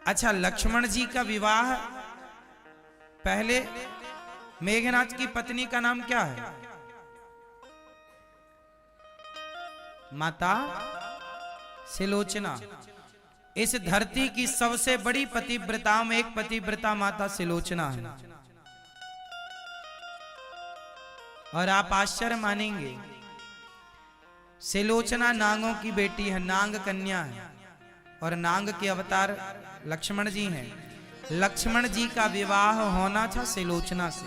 अच्छा, लक्ष्मण जी का विवाह पहले मेघनाथ की पत्नी का नाम क्या है? माता सिलोचना। इस धरती की सबसे बड़ी पतिव्रताओं में एक पतिव्रता माता सिलोचना है। और आप आश्चर्य मानेंगे, सिलोचना नांगों की बेटी है, नांग कन्या है, और नांग के अवतार लक्ष्मण जी हैं। लक्ष्मण जी का विवाह होना था सिलोचना से,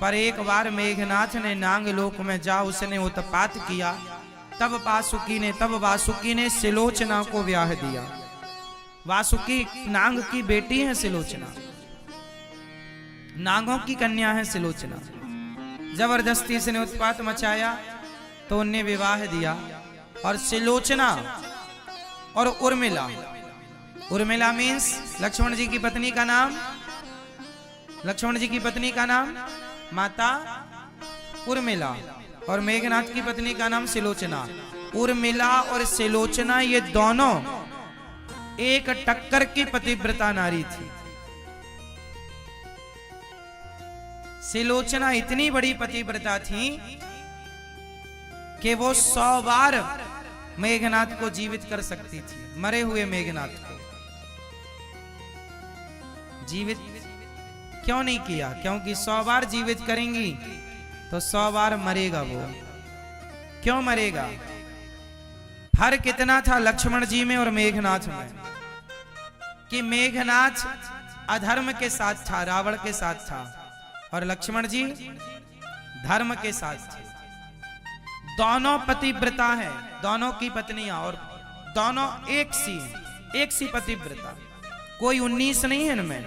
पर एक बार मेघनाथ ने नांग लोक में जा उसने उत्पात किया, तब वासुकी ने सिलोचना को ब्याह दिया। वासुकी नांग की बेटी है सिलोचना, नांगों की कन्या है सिलोचना। जबरदस्ती से ने उत्पात मचाया तो उन्हें विवाह दिया। और सिलोचना और उर्मिला, उर्मिला मीन्स लक्ष्मण जी की पत्नी का नाम, लक्ष्मण जी की पत्नी का नाम माता उर्मिला, और मेघनाथ की पत्नी का नाम सिलोचना। उर्मिला और सिलोचना ये दोनों एक टक्कर की पतिव्रता नारी थी। सिलोचना इतनी बड़ी पतिव्रता थी कि वो 100 बार मेघनाथ को जीवित कर सकती थी। मरे हुए मेघनाथ को जीवित क्यों नहीं किया? क्योंकि 100 बार जीवित करेंगी तो 100 बार मरेगा वो। क्यों मरेगा? फर्क कितना था लक्ष्मण जी में और मेघनाथ में, कि मेघनाथ अधर्म के साथ था, रावण के साथ था, और लक्ष्मण जी धर्म के साथ थे। दोनों पतिव्रता हैं, दोनों की पत्नियां, और दोनों एक सी पतिव्रता, कोई 19 नहीं है इनमें।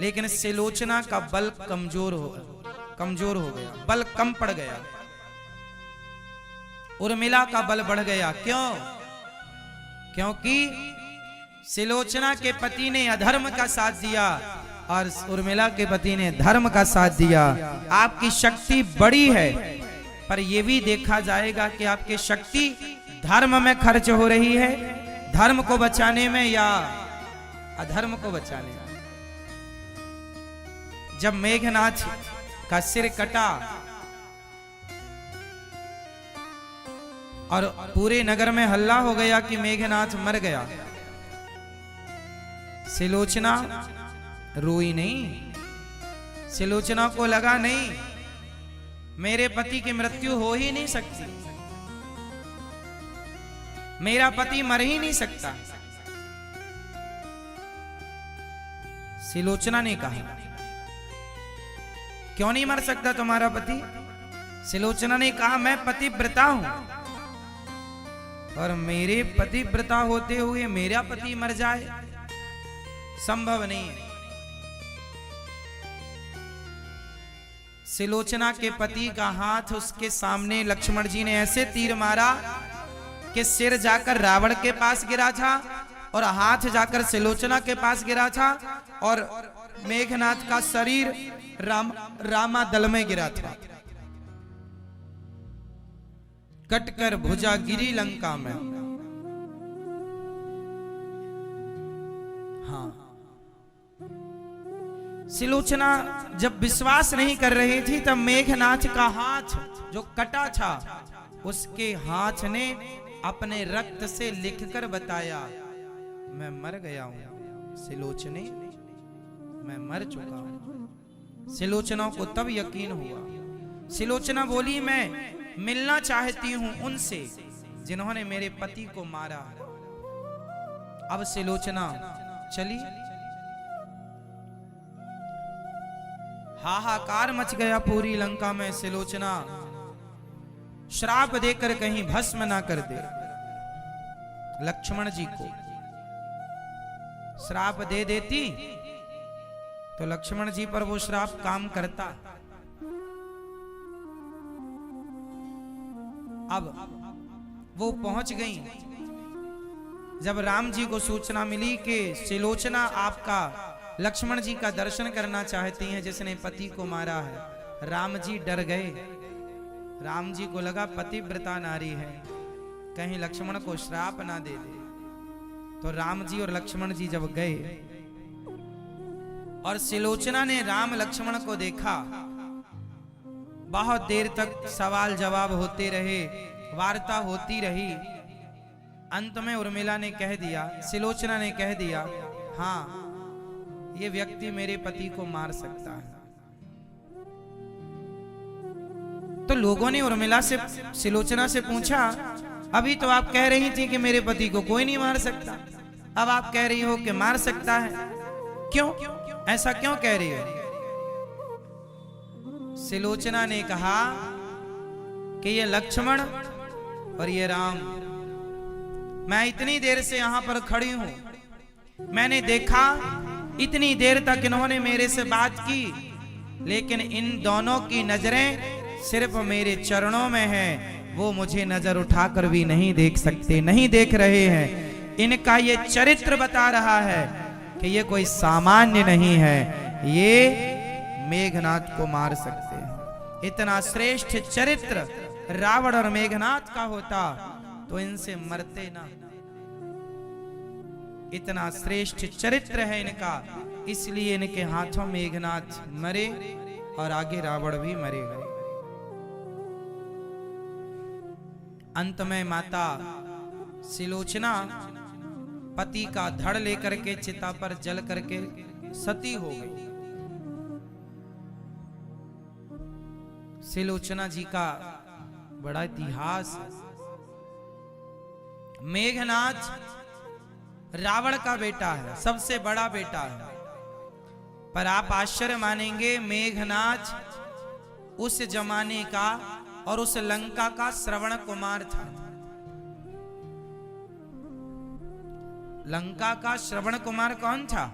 लेकिन सिलोचना का बल कमजोर हो गया, बल कम पड़ गया। उर्मिला का बल बढ़ गया। क्यों? क्योंकि सिलोचना के पति ने अधर्म का साथ दिया और उर्मिला के पति ने धर्म का साथ दिया। आपकी शक्ति बड़ी है, पर यह भी देखा जाएगा कि आपकी शक्ति धर्म में खर्च हो रही है, धर्म को बचाने में या अधर्म को बचाने में। जब मेघनाथ का सिर कटा और पूरे नगर में हल्ला हो गया कि मेघनाथ मर गया, सिलोचना रोई नहीं। सिलोचना को लगा नहीं, मेरे पति की मृत्यु हो ही नहीं सकती, मेरा पति मर ही नहीं सकता। सिलोचना ने कहा, क्यों नहीं मर सकता तुम्हारा पति? सिलोचना ने कहा, मैं पतिव्रता हूं, और मेरे पतिव्रता होते हुए मेरा पति मर जाए, संभव नहीं है। सिलोचना के पति का हाथ उसके सामने लक्ष्मण जी ने ऐसे तीर मारा कि सिर जाकर रावण के पास गिरा था और हाथ जाकर सिलोचना के पास गिरा था, और मेघनाथ का शरीर रामा दल में गिरा था। कटकर भुजा गिरी लंका में। हाँ, सिलोचना जब विश्वास नहीं कर रही थी तब मेघनाथ का हाथ जो कटा था, उसके हाथ ने अपने रक्त से लिखकर बताया, मैं मर गया हूं सिलोचने, मैं मर चुका हूं। सिलोचना को तब यकीन हुआ। सिलोचना बोली, मैं मिलना चाहती हूं उनसे जिन्होंने मेरे पति को मारा। अब सिलोचना चली। हाहाकार मच गया पूरी लंका में। सिलोचना श्राप देकर कहीं भस्म ना कर दे। लक्ष्मण जी को श्राप दे देती तो लक्ष्मण जी पर वो श्राप काम करता। अब वो पहुंच गई। जब राम जी को सूचना मिली कि सिलोचना आपका लक्ष्मण जी का दर्शन करना चाहती हैं जिसने पति को मारा है, राम जी डर गए। राम जी को लगा पतिव्रता नारी है, कहीं लक्ष्मण को श्राप ना दे दे। तो राम जी और लक्ष्मण जी जब गए और सिलोचना ने राम लक्ष्मण को देखा, बहुत देर तक सवाल जवाब होते रहे, वार्ता होती रही। अंत में उर्मिला ने कह दिया, सिलोचना ने कह दिया, हाँ ये व्यक्ति मेरे पति को मार सकता है। तो लोगों ने उर्मिला से, सिलोचना से पूछा, अभी तो आप कह रही थी कि मेरे पति को कोई नहीं मार सकता, अब आप कह रही हो कि मार सकता है, क्यों, ऐसा क्यों कह रही हो? सिलोचना ने कहा कि ये लक्ष्मण और ये राम, मैं इतनी देर से यहां पर खड़ी हूं, मैंने देखा इतनी देर तक इन्होंने मेरे से बात की, लेकिन इन दोनों की नजरें सिर्फ मेरे चरणों में है, वो मुझे नजर उठाकर भी नहीं देख सकते, नहीं देख रहे हैं। इनका ये चरित्र बता रहा है कि ये कोई सामान्य नहीं है, ये मेघनाद को मार सकते हैं। इतना श्रेष्ठ चरित्र रावण और मेघनाद का होता तो इनसे मरते ना। इतना श्रेष्ठ चरित्र है इनका, इसलिए इनके हाथों मेघनाद मरे और आगे रावण भी मरेगा। अंत में माता सिलोचना पति का धड़ लेकर के चिता पर जल करके सती हो गई। सिलोचना जी का बड़ा इतिहास है। मेघनाद रावण का बेटा है, सबसे बड़ा बेटा है, पर आप आश्चर्य मानेंगे, मेघनाद उस जमाने का और उस लंका का श्रवण कुमार था। लंका का श्रवण कुमार कौन था?